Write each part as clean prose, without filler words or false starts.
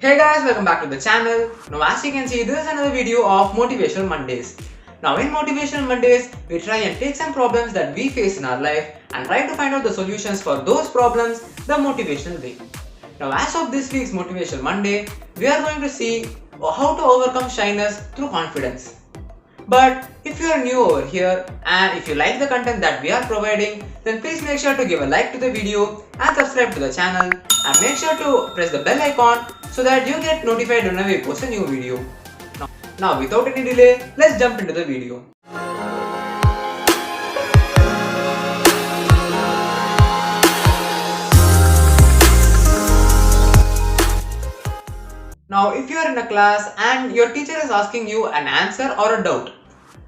Hey guys, welcome back to the channel. Now as you can see, this is another video of Motivational Mondays. Now in Motivational Mondays, we try and take some problems that we face in our life and try to find out the solutions for those problems the motivational way. Now as of this week's Motivational Monday, we are going to see how to overcome shyness through confidence. But if you are new over here and if you like the content that we are providing, then please make sure to give a like to the video and subscribe to the channel and make sure to press the bell icon so that you get notified whenever we post a new video. Now without any delay, let's jump into the video. Now if you are in a class and your teacher is asking you an answer or a doubt,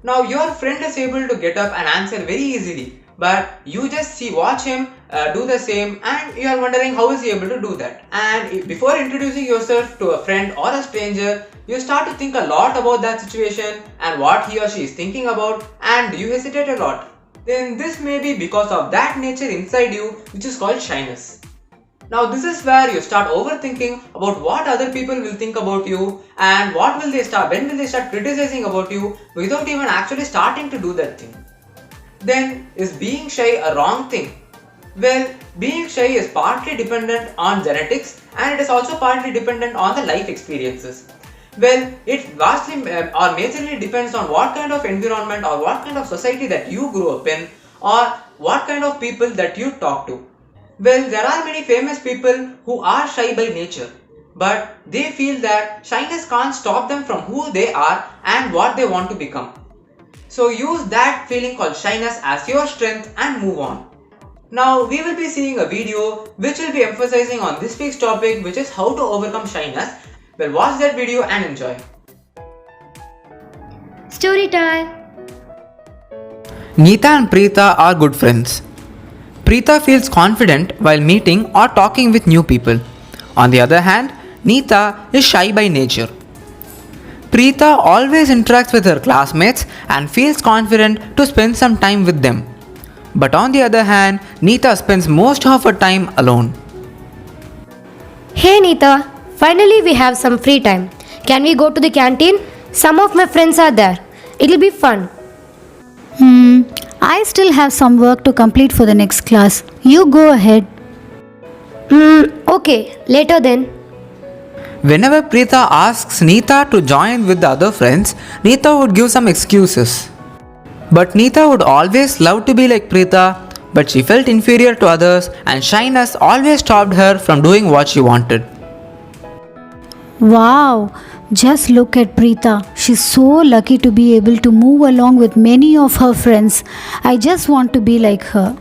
now your friend is able to get up and answer very easily, but you just watch him do the same and you are wondering how is he able to do that. And before introducing yourself to a friend or a stranger, you start to think a lot about that situation and what he or she is thinking about, and you hesitate a lot. Then this may be because of that nature inside you which is called shyness. Now this is where you start overthinking about what other people will think about you and when will they start criticizing about you without even actually starting to do that thing. Then is being shy a wrong thing? Well, being shy is partly dependent on genetics and it is also partly dependent on the life experiences. Well, it vastly or majorly depends on what kind of environment or what kind of society that you grew up in or what kind of people that you talk to. Well, there are many famous people who are shy by nature, but they feel that shyness can't stop them from who they are and what they want to become. So use that feeling called shyness as your strength and move on. Now we will be seeing a video which will be emphasizing on this week's topic, which is how to overcome shyness. Well, watch that video and enjoy. Story time. Neeta and Preeta are good friends. Preeta feels confident while meeting or talking with new people. On the other hand, Neeta is shy by nature. Preeta always interacts with her classmates and feels confident to spend some time with them. But on the other hand, Neeta spends most of her time alone. Hey Neeta, finally we have some free time. Can we go to the canteen? Some of my friends are there. It'll be fun. I still have some work to complete for the next class. You go ahead. Okay, later then. Whenever Preeta asks Neeta to join with the other friends, Neeta would give some excuses. But Neeta would always love to be like Preeta, but she felt inferior to others and shyness always stopped her from doing what she wanted. Wow, just look at Preeta. She's so lucky to be able to move along with many of her friends. I just want to be like her.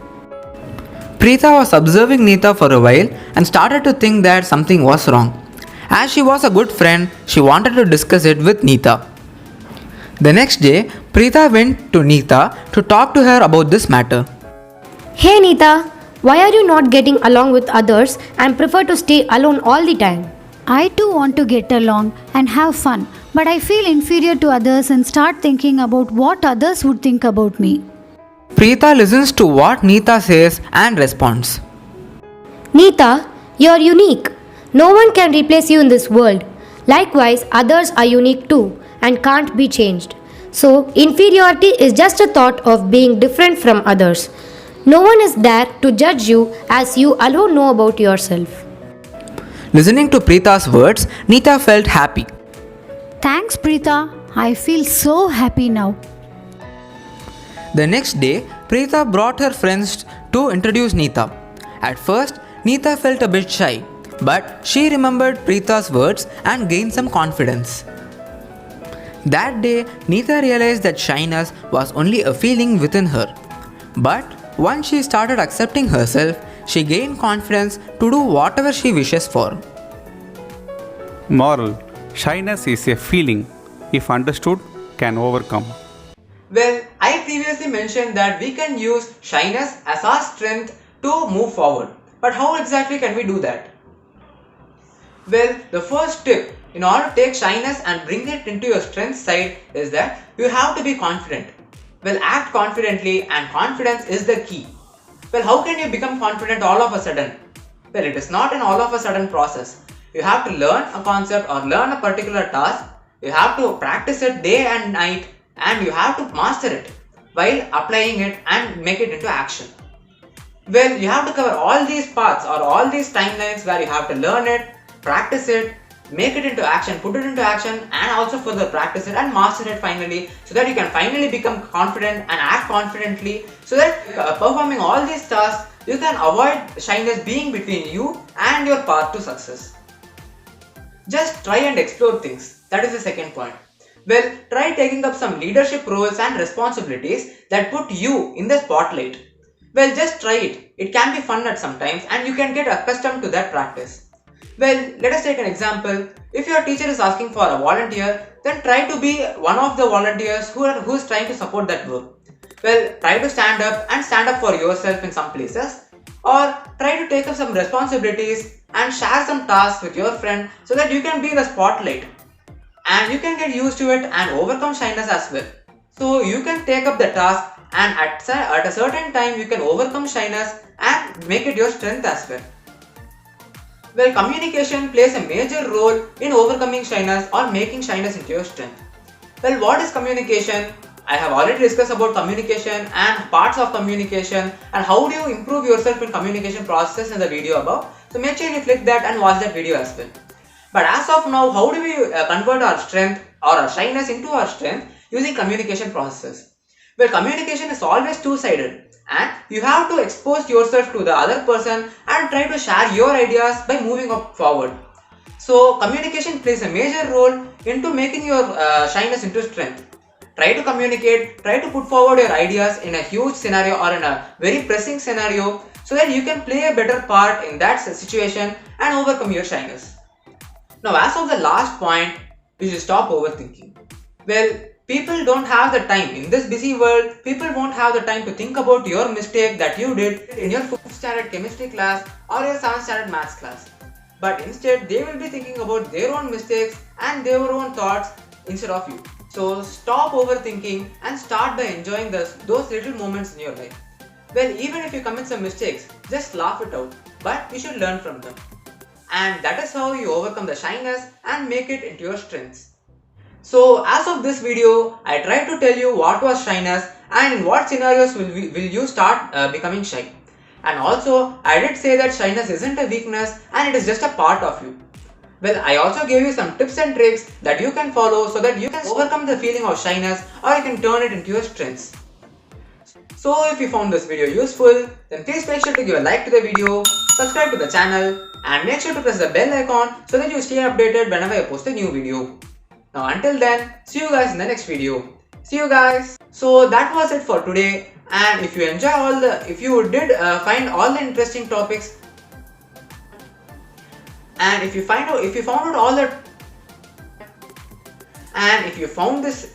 Preeta was observing Neeta for a while and started to think that something was wrong. As she was a good friend, she wanted to discuss it with Neeta. The next day, Preeta went to Neeta to talk to her about this matter. Hey Neeta, why are you not getting along with others and prefer to stay alone all the time? I too want to get along and have fun, but I feel inferior to others and start thinking about what others would think about me. Preeta listens to what Neeta says and responds. Neeta, you're unique. No one can replace you in this world. Likewise, others are unique too and can't be changed. So, inferiority is just a thought of being different from others. No one is there to judge you as you alone know about yourself. Listening to Preeta's words, Neeta felt happy. Thanks, Preeta. I feel so happy now. The next day, Preeta brought her friends to introduce Neeta. At first, Neeta felt a bit shy, but she remembered Preeta's words and gained some confidence. That day, Neeta realized that shyness was only a feeling within her. But once she started accepting herself, she gained confidence to do whatever she wishes for. Moral: shyness is a feeling, if understood, can overcome. Well, I previously mentioned that we can use shyness as our strength to move forward. But how exactly can we do that? Well, the first tip in order to take shyness and bring it into your strength side is that you have to be confident. Well, act confidently and confidence is the key. Well, how can you become confident all of a sudden? Well, it is not an all of a sudden process. you have to learn a concept or learn a particular task. You have to practice it day and night, and you have to master it while applying it and make it into action. Well, you have to cover all these parts or all these timelines where you have to learn it, practice it, make it into action, put it into action, and also further practice it and master it finally, so that you can finally become confident and act confidently, so that performing all these tasks, you can avoid shyness being between you and your path to success. Just try and explore things. That is the second point. Well, try taking up some leadership roles and responsibilities that put you in the spotlight. Well, just try it. It can be fun at sometimes, and you can get accustomed to that practice. Well, let us take an example. If your teacher is asking for a volunteer, then try to be one of the volunteers who is trying to support that work. Well, try to stand up for yourself in some places, or try to take up some responsibilities and share some tasks with your friend, so that you can be the spotlight and you can get used to it and overcome shyness as well. So you can take up the task, and at a certain time you can overcome shyness and make it your strength as well. Well, communication plays a major role in overcoming shyness or making shyness into your strength. Well, what is communication? I have already discussed about communication and parts of communication and how do you improve yourself in communication process in the video above. So make sure you click that and watch that video as well. But as of now, how do we convert our strength or our shyness into our strength using communication processes? Well, communication is always two-sided, and you have to expose yourself to the other person and try to share your ideas by moving up forward. So communication plays a major role into making your shyness into strength. Try to communicate, try to put forward your ideas in a huge scenario or in a very pressing scenario, so that you can play a better part in that situation and overcome your shyness. Now, as of the last point, you should stop overthinking. Well, people don't have the time. In this busy world, people won't have the time to think about your mistake that you did in your 5th standard chemistry class or your 7th standard maths class. But instead, they will be thinking about their own mistakes and their own thoughts instead of you. So stop overthinking and start by enjoying those little moments in your life. Well, even if you commit some mistakes, just laugh it out, but you should learn from them. And that is how you overcome the shyness and make it into your strengths. So as of this video, I tried to tell you what was shyness and in what scenarios will you start becoming shy. And also, I did say that shyness isn't a weakness and it is just a part of you. Well, I also gave you some tips and tricks that you can follow so that you can overcome the feeling of shyness, or you can turn it into your strengths. So if you found this video useful, then please make sure to give a like to the video, subscribe to the channel, and make sure to press the bell icon so that you stay updated whenever I post a new video. Now until then, see you guys in the next video. See you guys. So that was it for today, and if you find all the interesting topics, and if you found out all the, and if you found this